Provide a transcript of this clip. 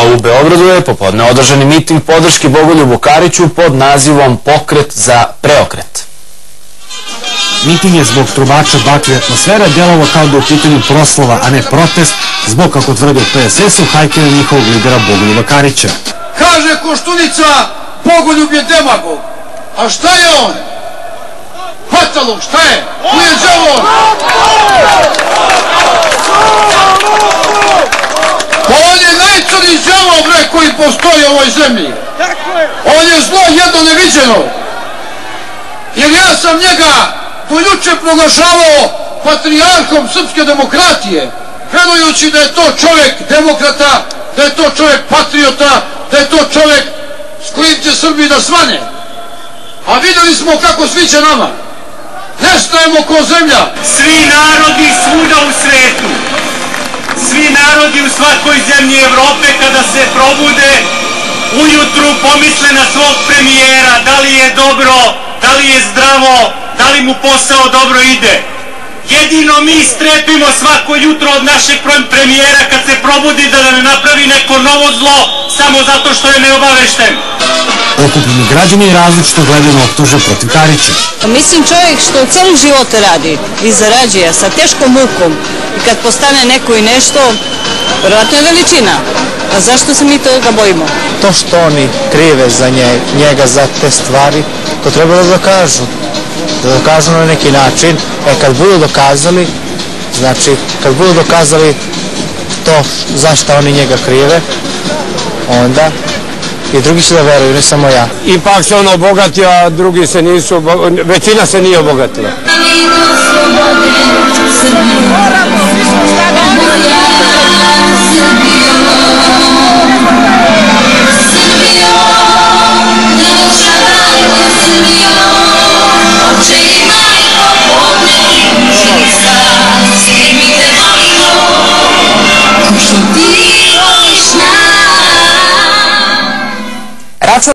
A u Beogradu je popodne održani miting podrške Bogoljubu Kariću pod nazivom Pokret za preokret. Miting je zbog trubača, baklje i atmosfera djelovao kao da je u pitanju proslava, a ne protest, zbog, kako tvrde u PSS-u, hajkanja njihovog lidera Bogoljuba Karića. Kaže Koštunica, Bogoljub je demagog. A šta je on? Fatalog, šta je? Ko je đavo? Pa on je najcrniji đavo, bre, koji postoji u ovoj zemlji. On je zlo jedno neviđeno. Jer ja sam njega do juče proglašavao patrijarhom srpske demokratije, verujući da je to čovjek demokrata, da je to čovjek patriota, da je to čovjek s kojim će Srbiji da svane. A vidjeli smo kako sviće nama. Nestajemo ko zemlja. Svi narodi svuda u svetu, svi narodi u svakoj zemlji Evrope kada se probude, ujutru pomisle na svog premijera, da li je dobro, da li je zdravo, da li mu posao dobro ide. Jedino mi strepimo svako jutro od našeg premijera kad se probudi da ne napravi neko novo zlo samo zato što je neobavešten. Okupljeni građani različito gledaju na optužbe protiv Karića. Mislim, čovjek što celog života radi i zarađuje sa teškom mukom i kad postane neko i nešto, vjerojatno je veličina. A zašto se mi toga bojimo? To što oni krive za njega, za te stvari, to treba da dokažu. Da dokažu na neki način. Kad budu dokazali, znači kad budu dokazali to zašto oni njega krive, onda i drugi će da veruju, ne samo ja. Ipak se on obogatio, a drugi se nisu, većina se nije obogatila. Moramo